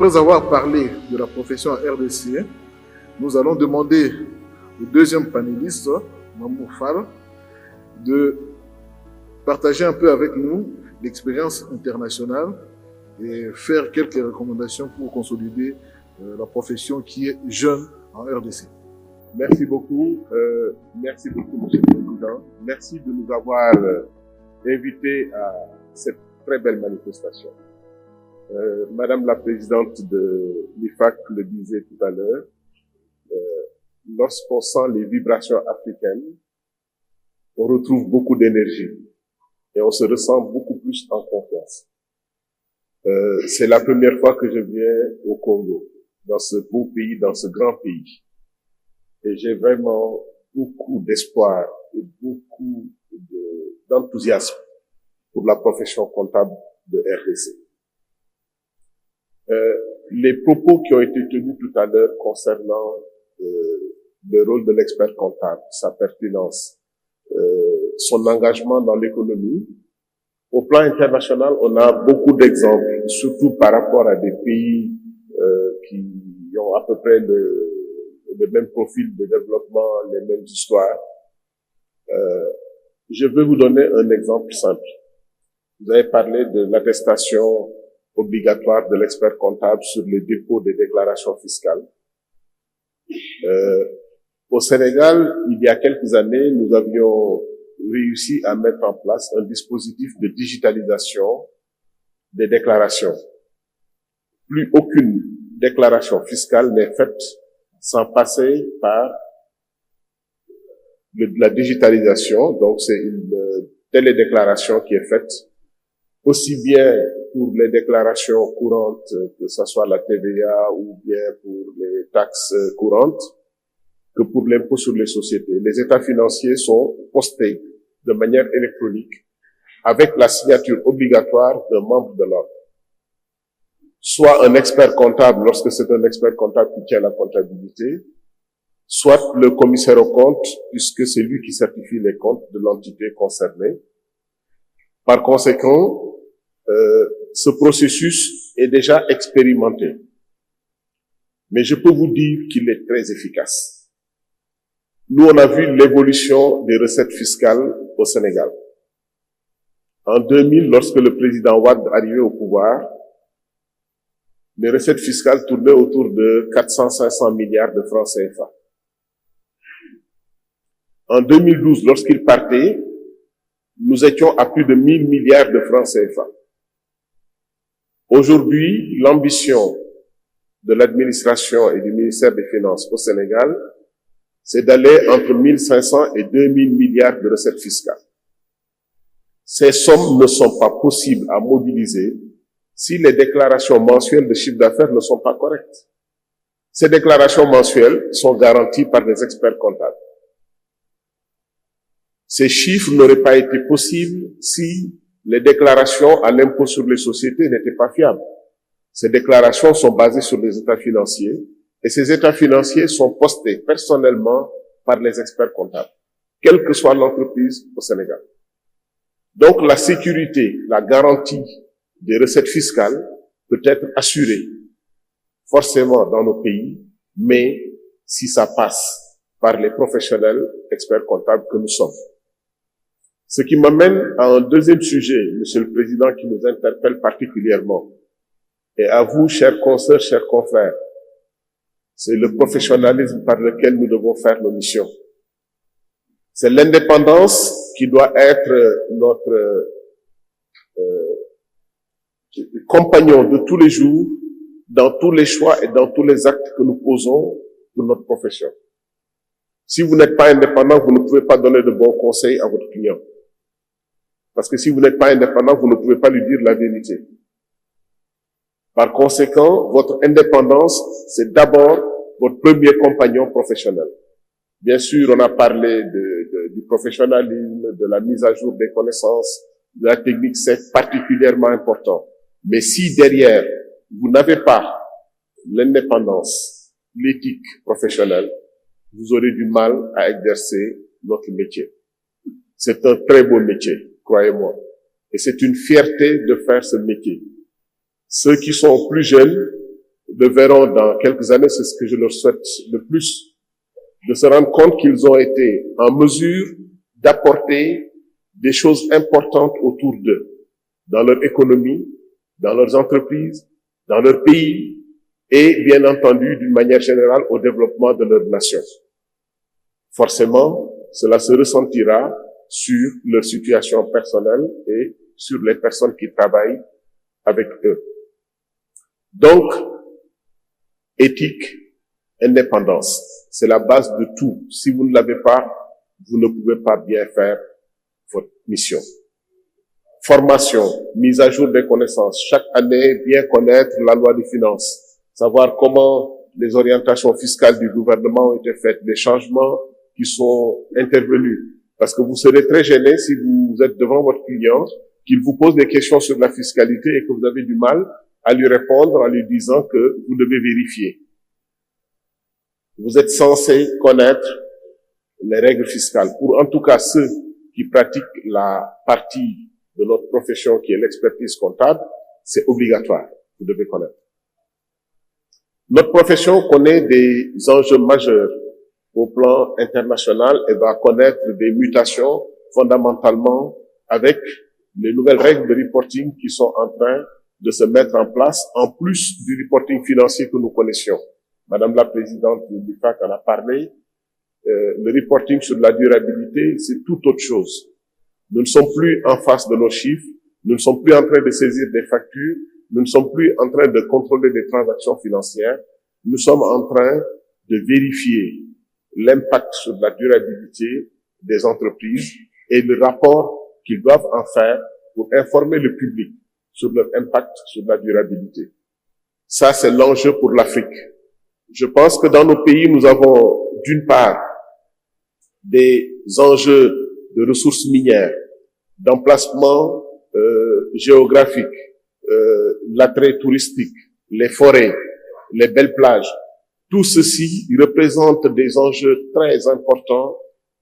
Après avoir parlé de la profession en RDC, nous allons demander au deuxième panéliste, Mamour Fall, de partager un peu avec nous l'expérience internationale et faire quelques recommandations pour consolider la profession qui est jeune en RDC. Merci beaucoup, Monsieur le Président. Merci de nous avoir invités à cette très belle manifestation. Madame la Présidente de l'IFAC le disait tout à l'heure, lorsqu'on sent les vibrations africaines, on retrouve beaucoup d'énergie et on se ressent beaucoup plus en confiance. C'est la première fois que je viens au Congo, dans ce beau pays, dans ce grand pays. Et j'ai vraiment beaucoup d'espoir et beaucoup d'enthousiasme pour la profession comptable de RDC. Les propos qui ont été tenus tout à l'heure concernant le rôle de l'expert comptable, sa pertinence, son engagement dans l'économie. Au plan international, on a beaucoup d'exemples, surtout par rapport à des pays qui ont à peu près le même profil de développement, les mêmes histoires. Je vais vous donner un exemple simple. Vous avez parlé de l'attestation obligatoire de l'expert comptable sur les dépôts des déclarations fiscales. Au Sénégal, il y a quelques années, nous avions réussi à mettre en place un dispositif de digitalisation des déclarations. Plus aucune déclaration fiscale n'est faite sans passer par la digitalisation. Donc, c'est une télédéclaration qui est faite, aussi bien pour les déclarations courantes, que ce soit la TVA ou bien pour les taxes courantes, que pour l'impôt sur les sociétés. Les états financiers sont postés de manière électronique avec la signature obligatoire d'un membre de l'ordre. Soit un expert comptable, lorsque c'est un expert comptable qui tient la comptabilité, soit le commissaire aux comptes, puisque c'est lui qui certifie les comptes de l'entité concernée. Par conséquent, ce processus est déjà expérimenté. Mais je peux vous dire qu'il est très efficace. Nous, on a vu l'évolution des recettes fiscales au Sénégal. En 2000, lorsque le président Wade arrivait au pouvoir, les recettes fiscales tournaient autour de 400-500 milliards de francs CFA. En 2012, lorsqu'il partait, nous étions à plus de 1000 milliards de francs CFA. Aujourd'hui, l'ambition de l'administration et du ministère des Finances au Sénégal, c'est d'aller entre 1500 et 2000 milliards de recettes fiscales. Ces sommes ne sont pas possibles à mobiliser si les déclarations mensuelles de chiffre d'affaires ne sont pas correctes. Ces déclarations mensuelles sont garanties par des experts comptables. Ces chiffres n'auraient pas été possibles si les déclarations à l'impôt sur les sociétés n'étaient pas fiables. Ces déclarations sont basées sur les états financiers et ces états financiers sont postés personnellement par les experts comptables, quelle que soit l'entreprise au Sénégal. Donc la sécurité, la garantie des recettes fiscales peut être assurée forcément dans nos pays, mais si ça passe par les professionnels experts comptables que nous sommes. Ce qui m'amène à un deuxième sujet, Monsieur le Président, qui nous interpelle particulièrement. Et à vous, chers consoeurs, chers confrères, c'est le professionnalisme par lequel nous devons faire nos missions. C'est l'indépendance qui doit être notre compagnon de tous les jours, dans tous les choix et dans tous les actes que nous posons pour notre profession. Si vous n'êtes pas indépendant, vous ne pouvez pas donner de bons conseils à votre client. Parce que si vous n'êtes pas indépendant, vous ne pouvez pas lui dire la vérité. Par conséquent, votre indépendance, c'est d'abord votre premier compagnon professionnel. Bien sûr, on a parlé du professionnalisme, de la mise à jour des connaissances, de la technique, c'est particulièrement important. Mais si derrière, vous n'avez pas l'indépendance, l'éthique professionnelle, vous aurez du mal à exercer notre métier. C'est un très beau métier, croyez-moi. Et c'est une fierté de faire ce métier. Ceux qui sont plus jeunes le verront dans quelques années, c'est ce que je leur souhaite le plus, de se rendre compte qu'ils ont été en mesure d'apporter des choses importantes autour d'eux, dans leur économie, dans leurs entreprises, dans leur pays et, bien entendu, d'une manière générale, au développement de leur nation. Forcément, cela se ressentira sur leur situation personnelle et sur les personnes qui travaillent avec eux. Donc, éthique, indépendance, c'est la base de tout. Si vous ne l'avez pas, vous ne pouvez pas bien faire votre mission. Formation, mise à jour des connaissances. Chaque année, bien connaître la loi des finances, savoir comment les orientations fiscales du gouvernement ont été faites, les changements qui sont intervenus. Parce que vous serez très gêné si vous êtes devant votre client, qu'il vous pose des questions sur la fiscalité et que vous avez du mal à lui répondre en lui disant que vous devez vérifier. Vous êtes censé connaître les règles fiscales. Pour en tout cas ceux qui pratiquent la partie de notre profession qui est l'expertise comptable, c'est obligatoire. Vous devez connaître. Notre profession connaît des enjeux majeurs au plan international et va connaître des mutations fondamentalement avec les nouvelles règles de reporting qui sont en train de se mettre en place, en plus du reporting financier que nous connaissions. Madame la Présidente de l'IFAC en a parlé. Le reporting sur la durabilité, c'est tout autre chose. Nous ne sommes plus en face de nos chiffres, nous ne sommes plus en train de saisir des factures, nous ne sommes plus en train de contrôler des transactions financières, nous sommes en train de vérifier l'impact sur la durabilité des entreprises et le rapport qu'ils doivent en faire pour informer le public sur leur impact sur la durabilité. Ça, c'est l'enjeu pour l'Afrique. Je pense que dans nos pays, nous avons d'une part des enjeux de ressources minières, d'emplacement géographique, l'attrait touristique, les forêts, les belles plages. Tout ceci représente des enjeux très importants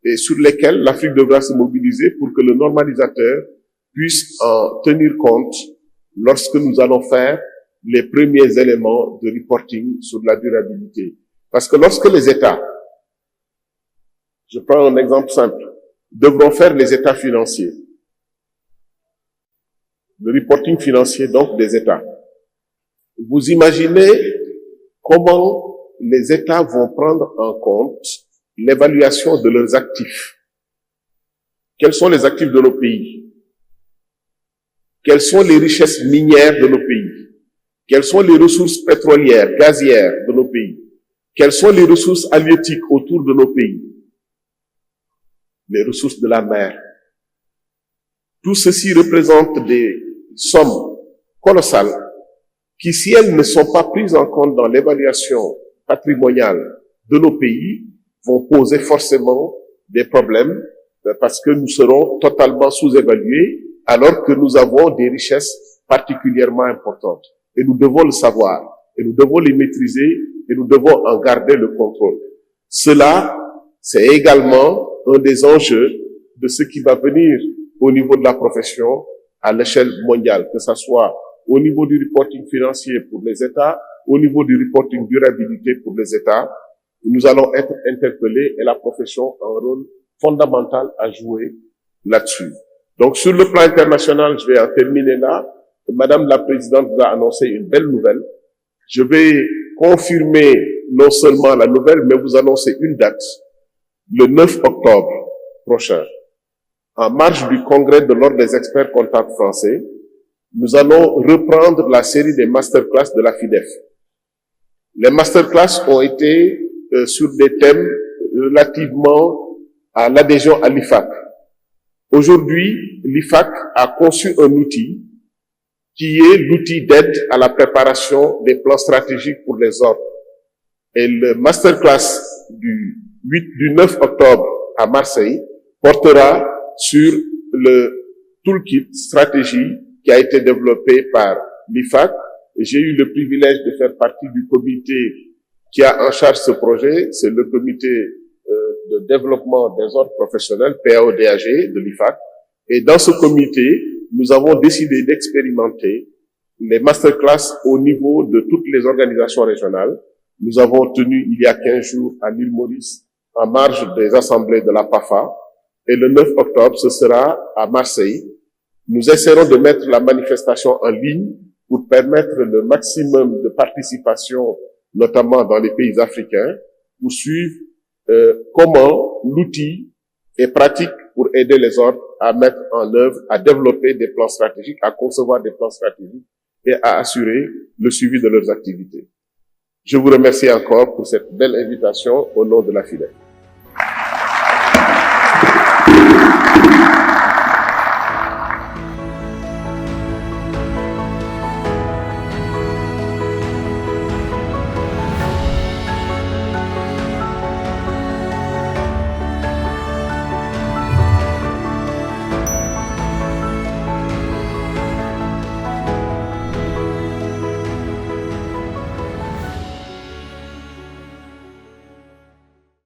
et sur lesquels l'Afrique devra se mobiliser pour que le normalisateur puisse en tenir compte lorsque nous allons faire les premiers éléments de reporting sur la durabilité. Parce que lorsque les États, je prends un exemple simple, devront faire les états financiers, le reporting financier donc des États, vous imaginez comment les États vont prendre en compte l'évaluation de leurs actifs. Quels sont les actifs de nos pays? Quelles sont les richesses minières de nos pays? Quelles sont les ressources pétrolières, gazières de nos pays? Quelles sont les ressources halieutiques autour de nos pays? Les ressources de la mer. Tout ceci représente des sommes colossales qui, si elles ne sont pas prises en compte dans l'évaluation patrimoniale de nos pays, vont poser forcément des problèmes parce que nous serons totalement sous-évalués alors que nous avons des richesses particulièrement importantes. Et nous devons le savoir, et nous devons les maîtriser, et nous devons en garder le contrôle. Cela, c'est également un des enjeux de ce qui va venir au niveau de la profession à l'échelle mondiale, que ce soit au niveau du reporting financier pour les États, au niveau du reporting durabilité pour les États. Nous allons être interpellés et la profession a un rôle fondamental à jouer là-dessus. Donc, sur le plan international, je vais en terminer là. Madame la Présidente vous a annoncé une belle nouvelle. Je vais confirmer non seulement la nouvelle, mais vous annoncer une date, le 9 octobre prochain. En marge du congrès de l'Ordre des experts comptables français, nous allons reprendre la série des masterclass de la FIDEF. Les masterclass ont été sur des thèmes relativement à l'adhésion à l'IFAC. Aujourd'hui, l'IFAC a conçu un outil qui est l'outil d'aide à la préparation des plans stratégiques pour les ordres. Et le masterclass du 9 octobre à Marseille portera sur le toolkit stratégie qui a été développé par l'IFAC. J'ai eu le privilège de faire partie du comité qui a en charge ce projet. C'est le comité de développement des ordres professionnels, PAODAG, de l'IFAC. Et dans ce comité, nous avons décidé d'expérimenter les masterclass au niveau de toutes les organisations régionales. Nous avons tenu il y a 15 jours à l'île Maurice, en marge des assemblées de la PAFA, et le 9 octobre, ce sera à Marseille. Nous essaierons de mettre la manifestation en ligne pour permettre le maximum de participation, notamment dans les pays africains, pour suivre comment l'outil est pratique pour aider les ordres à mettre en œuvre, à développer des plans stratégiques, à concevoir des plans stratégiques et à assurer le suivi de leurs activités. Je vous remercie encore pour cette belle invitation au nom de la FIDEC.